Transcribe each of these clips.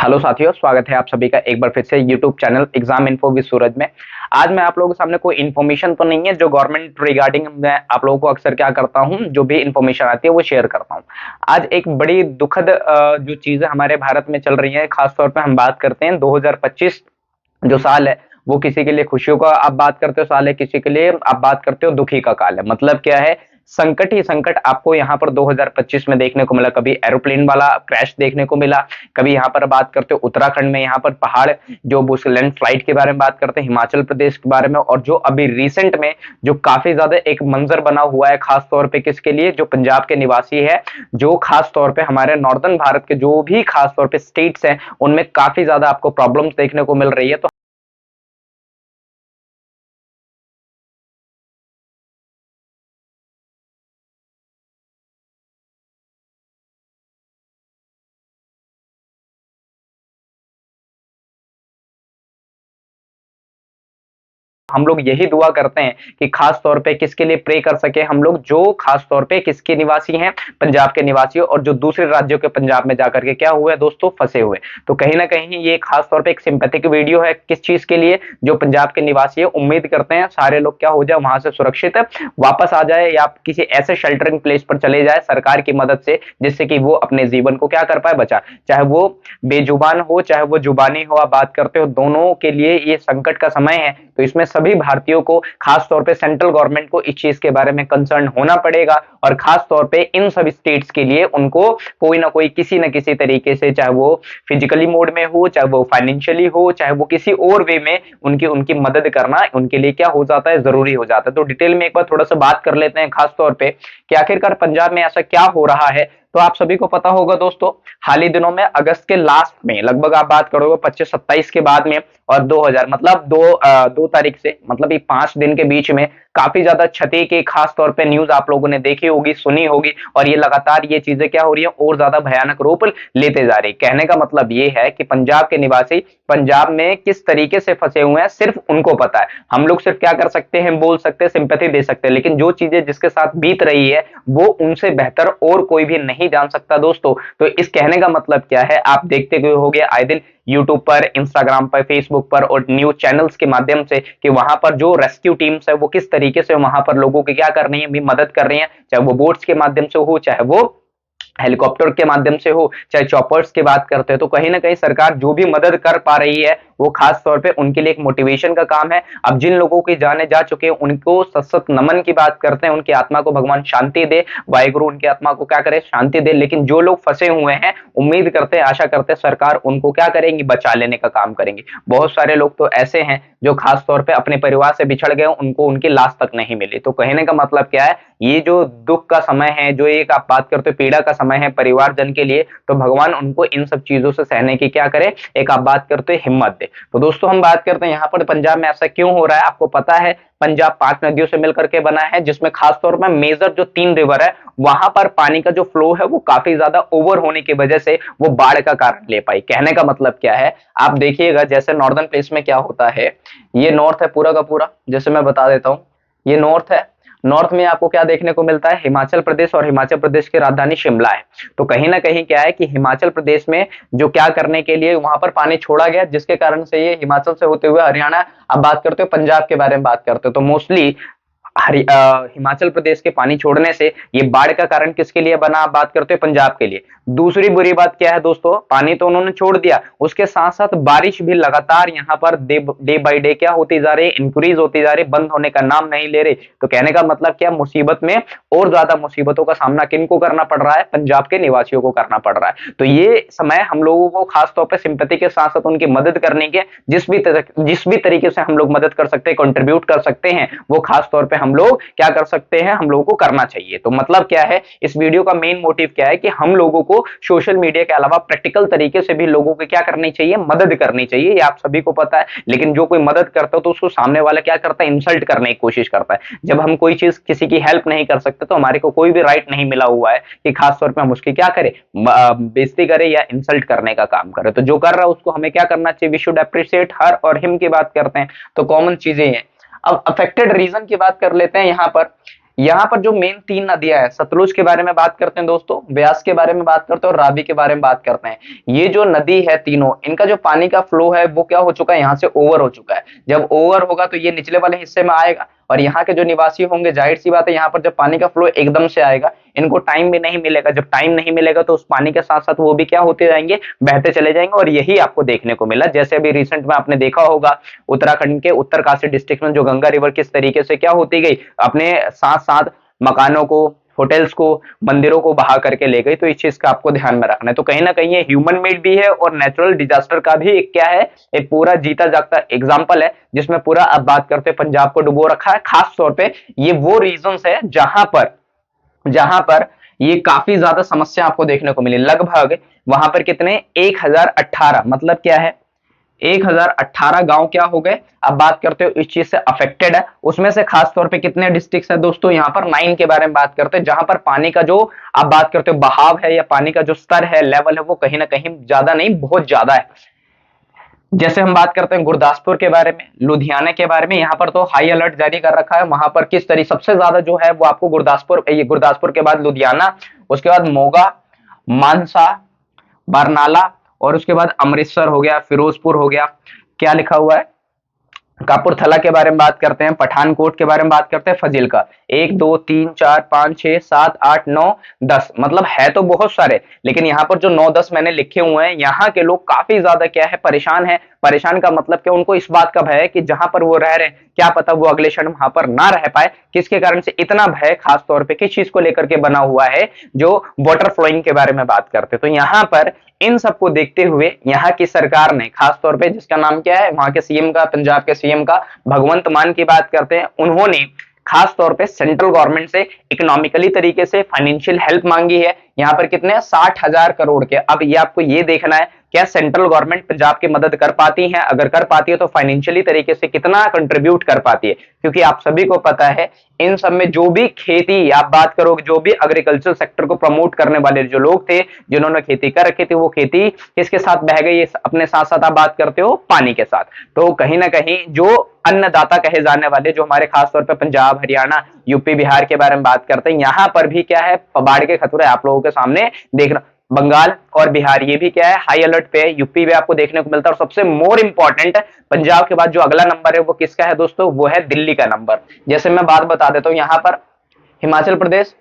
Hello साथियों, स्वागत है आप सभी का एक बार फिर से YouTube channel exam info with Suraj में। आज मैं आप लोगों के सामने कोई इन्फॉर्मेशन तो नहीं है जो गवर्नमेंट रिगार्डिंग मैं आप लोगों को अक्सर क्या करता हूं, जो भी इन्फॉर्मेशन आती है वो शेयर करता हूं। आज एक बड़ी दुखद जो चीजें हमारे भारत में चल रही है, खासतौर पे हम बात करते हैं 2025 जो साल है वो किसी के लिए खुशियों का आप बात करते हो साल है, किसी के लिए आप बात करते हो दुखी का काल है। मतलब क्या है, संकट ही संकट आपको यहाँ पर 2025 में देखने को मिला। कभी एरोप्लेन वाला क्रैश देखने को मिला, कभी यहाँ पर बात करते हो उत्तराखंड में यहाँ पर पहाड़ जो लैंड फ्लाइट के बारे में बात करते हैं, हिमाचल प्रदेश के बारे में, और जो अभी रिसेंट में जो काफी ज्यादा एक मंजर बना हुआ है खास तौर पे किसके लिए, जो पंजाब के निवासी है, जो खास तौर पे हमारे नॉर्दर्न भारत के जो भी खास तौर पे स्टेट्स हैं उनमें काफी ज्यादा आपको प्रॉब्लम्स देखने को मिल रही है। तो हम लोग यही दुआ करते हैं कि खास तौर पे किसके लिए प्रे कर सके हम लोग, जो खास तौर पे किसके निवासी हैं, पंजाब के निवासी, और जो दूसरे राज्यों के पंजाब में जाकर के क्या हुए दोस्तों, फंसे हुए। तो कहीं ना कहीं ये खास तौर पे एक सिंपैथिक वीडियो है किस चीज के लिए, जो पंजाब के निवासी है। उम्मीद करते हैं सारे लोग क्या हो जाए, वहां से सुरक्षित वापस आ जाए या किसी ऐसे शेल्टरिंग प्लेस पर चले जाए सरकार की मदद से, जिससे कि वो अपने जीवन को क्या कर पाए, बचा। चाहे वो बेजुबान हो चाहे वो जुबानी हो, आप बात करते हो, दोनों के लिए ये संकट का समय है। तो इसमें सभी भारतीयों को, खास तौर पे सेंट्रल गवर्नमेंट को इस चीज के बारे में कंसर्न होना पड़ेगा, और खास तौर पे इन सभी स्टेट्स के लिए उनको कोई ना कोई किसी न किसी तरीके से, चाहे वो फिजिकली मोड में हो, चाहे वो फाइनेंशियली हो, चाहे वो किसी और वे में, उनकी उनकी मदद करना उनके लिए क्या हो जाता है, जरूरी हो जाता है। तो डिटेल में एक बार थोड़ा सा बात कर लेते हैं खास तौर पे कि आखिरकार पंजाब में ऐसा क्या हो रहा है। तो आप सभी को पता होगा दोस्तों, हाल ही दिनों में अगस्त के लास्ट में लगभग आप बात करोगे 25-27 के बाद में, और 2000 मतलब 2 तारीख से, मतलब ये 5 दिन के बीच में काफी ज्यादा क्षति की खास तौर पे न्यूज आप लोगों ने देखी होगी, सुनी होगी, और ये लगातार ये चीजें क्या हो रही है, और ज्यादा भयानक रूप लेते जा रही। कहने का मतलब ये है कि पंजाब के निवासी पंजाब में किस तरीके से फंसे हुए हैं सिर्फ उनको पता है। हम लोग सिर्फ क्या कर सकते हैं, बोल सकते हैं, सिंपैथी दे सकते हैं, लेकिन जो चीजें जिसके साथ बीत रही है वो उनसे बेहतर और कोई भी नहीं जान सकता दोस्तों। तो इस कहने का मतलब क्या है, आप देखते हुए होंगे आए दिन यूट्यूब पर, इंस्टाग्राम पर, फेसबुक पर और न्यूज चैनल्स के माध्यम से कि वहां पर जो रेस्क्यू टीम्स है वो किस तरीके से वहां पर लोगों की क्या कर रही है, मदद कर रही है, चाहे वो बोट्स के माध्यम से हो, चाहे वो हेलीकॉप्टर के माध्यम से हो, चाहे चॉपर्स की बात करते हैं। तो कहीं ना कहीं सरकार जो भी मदद कर पा रही है वो खास तौर पे उनके लिए एक मोटिवेशन का काम है। अब जिन लोगों की जाने जा चुके हैं उनको सशत नमन की बात करते हैं, उनकी आत्मा को भगवान शांति दे, वाहिगुरु उनकी आत्मा को क्या करे, शांति दे। लेकिन जो लोग फंसे हुए हैं, उम्मीद करते हैं, आशा करते हैं सरकार उनको क्या करेंगी, बचा लेने का काम करेंगी। बहुत सारे लोग तो ऐसे हैं जो खास तौर पे अपने परिवार से बिछड़ गए, उनको उनकी लाश तक नहीं मिली। तो कहने का मतलब क्या है, ये जो दुख का समय है, जो एक आप बात करते हो पीड़ा का समय है परिवारजन के लिए, तो भगवान उनको इन सब चीजों से सहने की क्या करे, एक आप बात करते हो हिम्मत दे। तो दोस्तों हम बात करते हैं यहाँ पर पंजाब में ऐसा क्यों हो रहा है। आपको पता है पंजाब 5 नदियों से मिलकर के बना है, जिसमें खास तौर पर मेजर जो 3 रिवर है वहां पर पानी का जो फ्लो है वो काफी ज्यादा ओवर होने की वजह से वो बाढ़ का कारण ले पाई। कहने का मतलब क्या है, आप देखिएगा जैसे नॉर्दर्न प्लेस में क्या होता है, ये नॉर्थ है पूरा का पूरा, जैसे मैं बता देता हूँ, ये नॉर्थ है। नॉर्थ में आपको क्या देखने को मिलता है, हिमाचल प्रदेश, और हिमाचल प्रदेश की राजधानी शिमला है। तो कहीं ना कहीं क्या है कि हिमाचल प्रदेश में जो क्या करने के लिए वहां पर पानी छोड़ा गया, जिसके कारण से ये हिमाचल से होते हुए हरियाणा, अब बात करते हो पंजाब के बारे में बात करते हो, तो मोस्टली हिमाचल प्रदेश के पानी छोड़ने से ये बाढ़ का कारण किसके लिए बना, बात करते हैं पंजाब के लिए। दूसरी बुरी बात क्या है दोस्तों, पानी तो उन्होंने छोड़ दिया, उसके साथ साथ बारिश भी लगातार यहाँ पर डे बाय डे क्या होती जा रही है, इंक्रीज होती जा रही, बंद होने का नाम नहीं ले रही। तो कहने का मतलब क्या, मुसीबत में और ज्यादा मुसीबतों का सामना किनको करना पड़ रहा है, पंजाब के निवासियों को करना पड़ रहा है। तो ये समय हम लोगों को खास तौर पर सिंपैथी के साथ साथ उनकी मदद करने के, जिस भी तरीके से हम लोग मदद कर सकते हैं, कंट्रीब्यूट कर सकते हैं, वो खास तौर पे हम लोग क्या कर सकते हैं, हम लोगों को करना चाहिए। तो मतलब क्या है, इस वीडियो का मेन मोटिव क्या है कि हम लोगों को सोशल मीडिया के अलावा प्रैक्टिकल तरीके से भी लोगों की क्या करनी चाहिए, मदद करनी चाहिए। ये आप सभी को पता है, लेकिन जो कोई मदद करता है तो उसको सामने वाला क्या करता है, इंसल्ट करने की कोशिश करता है। जब हम कोई चीज किसी की हेल्प नहीं कर सकते तो हमारे को कोई भी राइट नहीं मिला हुआ है कि खास तौर पे हम उसकी क्या करें, बेइज्जती करें या इंसल्ट करने का काम करें। तो जो कर रहा है उसको हमें क्या करना चाहिए, वी शुड अप्रिशिएट हर और हिम की बात करते हैं, तो कॉमन चीजें हैं। अब अफेक्टेड रीजन की बात कर लेते हैं यहाँ पर। यहाँ पर जो मेन तीन नदियां हैं, सतलुज के बारे में बात करते हैं दोस्तों, ब्यास के बारे में बात करते हैं और रावी के बारे में बात करते हैं। ये जो नदी है तीनों, इनका जो पानी का फ्लो है वो क्या हो चुका है, यहाँ से ओवर हो चुका है। जब ओवर होगा तो ये निचले वाले हिस्से में आएगा और यहाँ के जो निवासी होंगे, जाहिर सी बात है यहाँ पर जब पानी का फ्लो एकदम से आएगा, इनको टाइम भी नहीं मिलेगा। जब टाइम नहीं मिलेगा तो उस पानी के साथ साथ वो भी क्या होते जाएंगे, बहते चले जाएंगे। और यही आपको देखने को मिला, जैसे अभी रिसेंट में आपने देखा होगा उत्तराखंड के उत्तरकाशी डिस्ट्रिक्ट में जो गंगा रिवर किस तरीके से क्या होती गई, अपने साथ साथ मकानों को, होटल्स को, मंदिरों को बहा करके ले गई। तो इस चीज का आपको ध्यान में रखना है। तो कहीं ना कहीं ये ह्यूमन मेड भी है और नेचुरल डिजास्टर का भी एक क्या है, एक पूरा जीता जागता एग्जांपल है, जिसमें पूरा अब बात करते हैं पंजाब को डुबो रखा है। खास तौर पे ये वो रीजंस है जहां पर ये काफी ज्यादा समस्या आपको देखने को मिली। लगभग वहां पर कितने, 1018, मतलब क्या है, 1018 गांव क्या हो गए, अब बात करते हो इस चीज से अफेक्टेड है। उसमें से खास तौर पे कितने डिस्ट्रिक्ट है दोस्तों, यहाँ पर 9 के बारे में बात करते हैं, जहां पर पानी का जो आप बात करते हो बहाव है या पानी का जो स्तर है, लेवल है, वो कहीं ना कहीं ज्यादा नहीं बहुत ज्यादा है। जैसे हम बात करते हैं गुरदासपुर के बारे में, लुधियाना के बारे में, यहाँ पर तो हाई अलर्ट जारी कर रखा है। वहां पर किस तरीके सबसे ज्यादा जो है वो आपको गुरदासपुर, ये गुरदासपुर के बाद लुधियाना, उसके बाद मोगा, मानसा, बरनाला, और उसके बाद अमृतसर हो गया, फिरोजपुर हो गया, क्या लिखा हुआ है, कपूरथला के बारे में बात करते हैं, पठानकोट के बारे में बात करते हैं, फजीलका। 1 2 3 4 5 6 7 8 9 10, मतलब है तो बहुत सारे, लेकिन यहाँ पर जो 9-10 मैंने लिखे हुए हैं, यहाँ के लोग काफी ज्यादा क्या है, परेशान है। परेशान का मतलब क्या, उनको इस बात का भय है कि जहां पर वो रह रहे हैं, क्या पता वो अगले क्षण वहां पर ना रह पाए। किसके कारण से इतना भय, खास तौर पे किस चीज को लेकर के बना हुआ है, जो वाटर फ्लोइंग के बारे में बात करते हैं। तो यहाँ पर इन सबको देखते हुए यहाँ की सरकार ने, खास तौर पे जिसका नाम क्या है, वहां के सीएम का, पंजाब के सीएम का, भगवंत मान की बात करते हैं, उन्होंने खास तौर पे सेंट्रल गवर्नमेंट से इकोनॉमिकली तरीके से फाइनेंशियल हेल्प मांगी है। यहाँ पर कितने, 60,000 करोड़ के। अब ये आपको ये देखना है, क्या सेंट्रल गवर्नमेंट पंजाब की मदद कर पाती है, अगर कर पाती है तो फाइनेंशियली तरीके से कितना कंट्रीब्यूट कर पाती है। क्योंकि आप सभी को पता है, इन सब में जो भी खेती आप बात करोगे, जो भी एग्रीकल्चर सेक्टर को प्रमोट करने वाले जो लोग थे, जिन्होंने खेती कर रखी थी, वो खेती किसके साथ बह गई, अपने साथ साथ आप बात करते हो पानी के साथ। तो कहीं ना कहीं जो अन्नदाता कहे जाने वाले, जो हमारे खास तौर पर पंजाब, हरियाणा, यूपी, बिहार के बारे में बात करते हैं, यहां पर भी क्या है, बाढ़ के खतरे आप लोगों के सामने देखना। बंगाल और बिहार ये भी क्या है, हाई अलर्ट पे है। यूपी भी आपको देखने को मिलता है। और सबसे मोर इंपॉर्टेंट, पंजाब के बाद जो अगला नंबर है वो किसका है दोस्तों, वो है दिल्ली का नंबर। जैसे मैं बात बता देता हूं, यहां पर हिमाचल प्रदेश,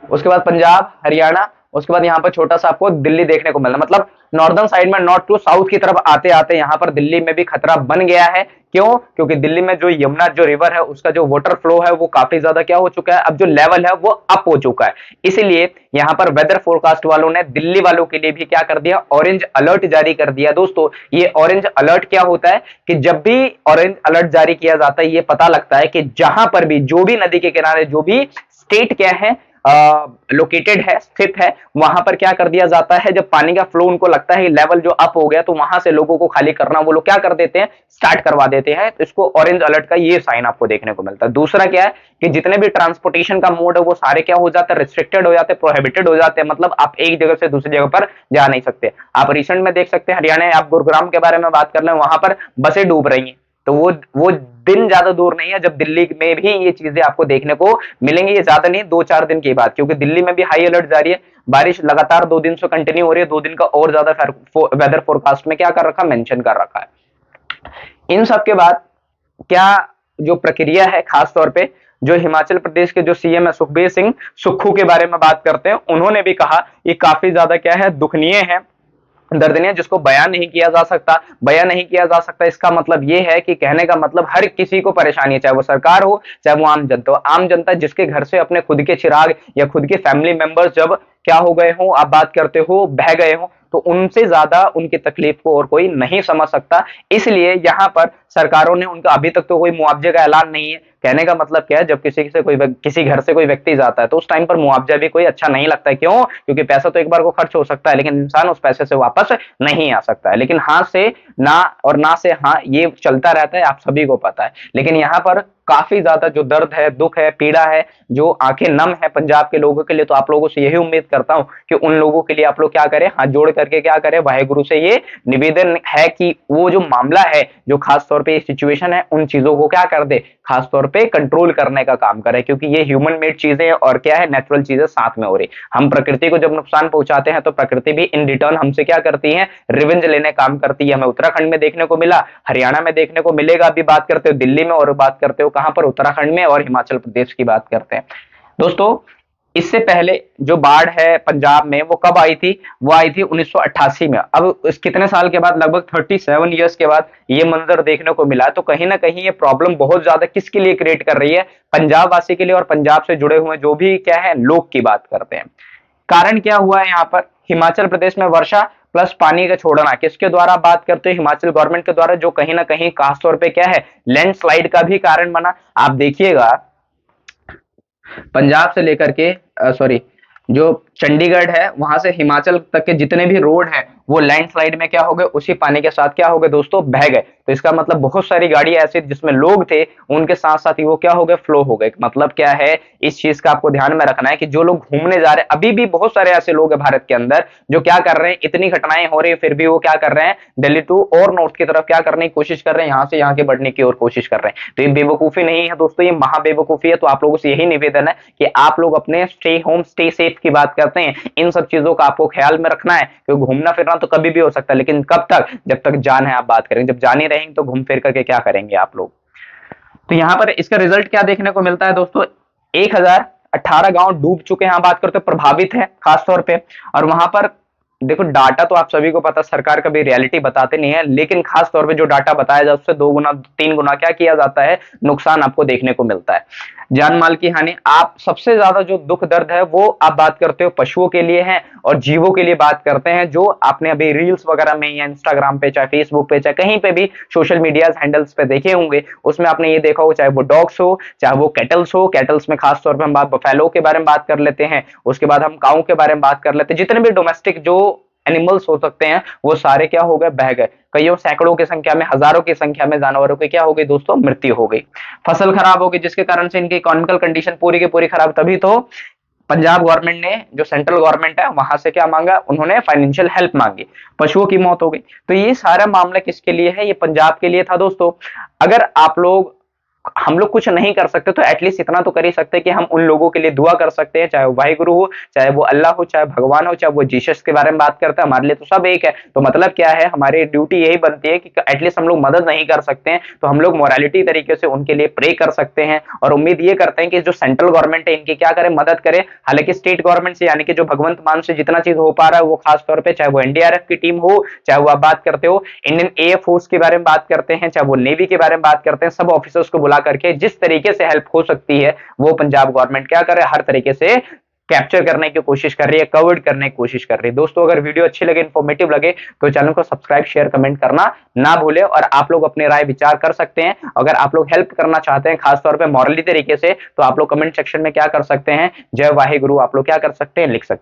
उसके बाद पंजाब, हरियाणा, उसके बाद यहाँ पर छोटा सा आपको दिल्ली देखने को मिलना, मतलब नॉर्दर्न साइड में नॉर्थ टू साउथ की तरफ आते आते यहाँ पर दिल्ली में भी खतरा बन गया है। क्यों, क्योंकि दिल्ली में जो यमुना जो रिवर है, उसका जो वाटर फ्लो है वो काफी ज्यादा क्या हो चुका है, अब जो लेवल है वो अप हो चुका है। इसलिए यहाँ पर वेदर फोरकास्ट वालों ने दिल्ली वालों के लिए भी क्या कर दिया, ऑरेंज अलर्ट जारी कर दिया। दोस्तों ये ऑरेंज अलर्ट क्या होता है, कि जब भी ऑरेंज अलर्ट जारी किया जाता है, ये पता लगता है कि जहां पर भी जो भी नदी के किनारे जो भी स्टेट क्या है लोकेटेड है, स्थित है, वहां पर क्या कर दिया जाता है, जब पानी का फ्लो उनको लगता है लेवल जो अप हो गया, तो वहां से लोगों को खाली करना वो लोग क्या कर देते हैं, स्टार्ट करवा देते हैं। तो इसको ऑरेंज अलर्ट का ये साइन आपको देखने को मिलता है। दूसरा क्या है, कि जितने भी ट्रांसपोर्टेशन का मोड है वो सारे क्या हो जाते हैं, रिस्ट्रिक्टेड हो जाते हैं, प्रोहिबिटेड हो जाते हैं। मतलब आप एक जगह से दूसरी जगह पर जा नहीं सकते। आप रिसेंट में देख सकते हैं, हरियाणा, आप गुरुग्राम के बारे में बात कर लें, वहां पर बसें डूब रही हैं। तो वो दिन ज्यादा दूर नहीं है जब दिल्ली में भी ये चीजें आपको देखने को मिलेंगी। ये ज्यादा नहीं, 2-4 दिन की बात, क्योंकि दिल्ली में भी हाई अलर्ट जारी है। बारिश लगातार 2 दिन से कंटिन्यू हो रही है। 2 दिन का और ज्यादा वेदर फोरकास्ट में क्या कर रखा, मेंशन कर रखा है। इन सब के बाद क्या जो प्रक्रिया है, खास तौर पे जो हिमाचल प्रदेश के जो सीएम है सुखबीर सिंह सुक्खू के बारे में बात करते हैं, उन्होंने भी कहा ये काफी ज्यादा क्या है, दुखनीय है, दर्दनीय, जिसको बयान नहीं किया जा सकता। बयान नहीं किया जा सकता, इसका मतलब ये है कि कहने का मतलब हर किसी को परेशानी है, चाहे वो सरकार हो, चाहे वो आम जनता हो। आम जनता जिसके घर से अपने खुद के चिराग या खुद के फैमिली मेंबर्स जब क्या हो गए हो, आप बात करते हो, बह गए हो, तो उनसे ज्यादा उनकी तकलीफ को और कोई नहीं समझ सकता। इसलिए यहाँ पर सरकारों ने उनका, अभी तक तो कोई मुआवजे का ऐलान नहीं है। कहने का मतलब क्या है, जब किसी घर से कोई व्यक्ति जाता है तो उस टाइम पर मुआवजा भी कोई अच्छा नहीं लगता है। क्यों, क्योंकि पैसा तो एक बार को खर्च हो सकता है, लेकिन इंसान उस पैसे से वापस नहीं आ सकता है। लेकिन हाँ से ना और ना से हाँ, ये चलता रहता है, आप सभी को पता है। लेकिन यहाँ पर काफी ज्यादा जो दर्द है, दुख है, पीड़ा है, जो आंखें नम है पंजाब के लोगों के लिए। तो आप लोगों से यही उम्मीद करता हूं कि उन लोगों के लिए आप लोग क्या करें, हाथ जोड़ करके क्या करें, वाहेगुरु से ये निवेदन है कि वो जो मामला है, जो खास तौर पे सिचुएशन है, उन चीजों को क्या कर दे, खास तौर पे कंट्रोल करने का काम करे, क्योंकि ये ह्यूमन मेड चीजें और क्या है, नेचुरल चीजें साथ में हो रही। हम प्रकृति को जब नुकसान पहुंचाते हैं तो प्रकृति भी इन रिटर्न हमसे क्या करती है, रिवेंज लेने काम करती है। हमें उत्तराखंड में देखने को मिला, हरियाणा में देखने को मिलेगा, अभी बात करते हो दिल्ली में और बात करते हो कहां पर, उत्तराखंड में और हिमाचल प्रदेश की बात करते हैं दोस्तों। इससे पहले जो बाढ़ है पंजाब में वो कब आई थी, वो आई थी 1988 में। अब इस कितने साल के बाद, लगभग 37 ईयर्स के बाद ये मंजर देखने को मिला। तो कहीं ना कहीं ये प्रॉब्लम बहुत ज्यादा किसके लिए क्रिएट कर रही है, पंजाब वासी के लिए और पंजाब से जुड़े हुए जो भी क्या है लोग की बात करते हैं। कारण क्या हुआ है यहाँ पर, हिमाचल प्रदेश में वर्षा प्लस पानी का छोड़ना किसके द्वारा बात करते हैं, हिमाचल गवर्नमेंट के द्वारा, जो कहीं ना कहीं खासतौर पे क्या है, लैंडस्लाइड का भी कारण बना। आप देखिएगा पंजाब से लेकर के सॉरी जो चंडीगढ़ है वहां से हिमाचल तक के जितने भी रोड है वो लैंडस्लाइड में क्या हो गए, उसी पानी के साथ क्या हो गए दोस्तों, बह गए। तो इसका मतलब बहुत सारी गाड़ी ऐसी जिसमें लोग थे उनके साथ साथ ही वो क्या हो गए, फ्लो हो गए। मतलब क्या है, इस चीज का आपको ध्यान में रखना है कि जो लोग घूमने जा रहे हैं, अभी भी बहुत सारे ऐसे लोग हैं भारत के अंदर जो क्या कर रहे हैं, इतनी घटनाएं हो रही है फिर भी वो क्या कर रहे हैं, दिल्ली टू और नॉर्थ की तरफ क्या करने की कोशिश कर रहे हैं, यहाँ से यहाँ के बढ़ने की और कोशिश कर रहे हैं। तो ये बेवकूफी नहीं है दोस्तों, ये महा बेवकूफी है। तो आप लोगों से यही निवेदन है कि आप लोग अपने स्टे होम स्टे सेफ की बात करते हैं, इन सब चीजों का आपको ख्याल में रखना है, क्योंकि घूमना फिरना तो कभी भी हो सकता है, लेकिन कब तक, जब तक जान है। आप बात करेंगे, जब जान ही रहेंगे तो घूम फिर करके क्या करेंगे आप लोग। तो यहां पर इसका रिजल्ट क्या देखने को मिलता है दोस्तों, 1018 गांव डूब चुके हैं, यहां बात करते प्रभावित है खासतौर पे। और वहां पर देखो डाटा तो आप सभी को पता, सरकार कभी रियलिटी बताते नहीं है, लेकिन खास तौर पे जो डाटा बताया जाए उससे 2 गुना 3 गुना क्या किया जाता है, नुकसान आपको देखने को मिलता है, जान माल की हानि। आप सबसे ज्यादा जो दुख दर्द है वो आप बात करते हो पशुओं के लिए है और जीवों के लिए बात करते हैं, जो आपने अभी रील्स वगैरह में या इंस्टाग्राम पे चाहे फेसबुक पे चाहे कहीं पे भी सोशल मीडिया हैंडल्स पे देखे होंगे, उसमें आपने ये देखा हो, चाहे वो डॉग्स हो चाहे वो कैटल्स हो। कैटल्स में खास तौर पर हम बफेलो के बारे में बात कर लेते हैं, उसके बाद हम काऊ के बारे में बात कर लेते हैं, जितने भी डोमेस्टिक जो एनिमल्स हो सकते हैं वो सारे क्या हो गए, बह गए। कईयों सैकड़ों की संख्या में, हजारों की संख्या में जानवरों की क्या हो गई दोस्तों, मृत्यु हो गई। फसल खराब हो गई, जिसके कारण से इनकी इकोनॉमिकल कंडीशन पूरी की पूरी खराब। तभी तो पंजाब गवर्नमेंट ने, जो सेंट्रल गवर्नमेंट है, वहां से क्या मांगा, उन्होंने फाइनेंशियल हेल्प मांगी, पशुओं की मौत हो गई। तो ये सारा मामला किसके लिए है, ये पंजाब के लिए था दोस्तों। अगर आप लोग, हम लोग कुछ नहीं कर सकते तो एटलीस्ट इतना तो कर ही सकते हैं कि हम उन लोगों के लिए दुआ कर सकते हैं, चाहे वो वाहिगुरु हो, चाहे वो अल्लाह हो, चाहे भगवान हो, चाहे वो जीसस के बारे में बात करते हैं, हमारे लिए तो सब एक है। तो मतलब क्या है, हमारी ड्यूटी यही बनती है कि एटलीस्ट हम लोग मदद नहीं कर सकते हैं तो हम लोग मोरालिटी तरीके से उनके लिए प्रे कर सकते हैं, और उम्मीद ये करते हैं कि जो सेंट्रल गवर्नमेंट है इनकी क्या करे, मदद करे। हालांकि स्टेट गवर्नमेंट से, यानी कि जो भगवंत मान से जितना चीज हो पा रहा है वो खास तौर पर, चाहे वो एनडीआरएफ की टीम हो, चाहे वो आप बात करते हो इंडियन एयर फोर्स के बारे में बात करते हैं, चाहे वो नेवी के बारे में बात करते हैं, सब ऑफिसर्स को बुला करके जिस तरीके से हेल्प हो सकती है वो पंजाब गवर्नमेंट क्या करे, हर तरीके से कैप्चर करने की कोशिश कर रही है, कवर्ड करने की कोशिश कर रही है। दोस्तों अगर वीडियो अच्छी लगे, इंफॉर्मेटिव लगे तो चैनल को सब्सक्राइब शेयर कमेंट करना ना भूले, और आप लोग अपने राय विचार कर सकते हैं। अगर आप लोग हेल्प करना चाहते हैं खासतौर पे मॉरली तरीके से, तो आप लोग कमेंट सेक्शन में क्या कर सकते हैं, जय वाहिगुरु आप लोग क्या कर सकते हैं, लिख सकते हैं।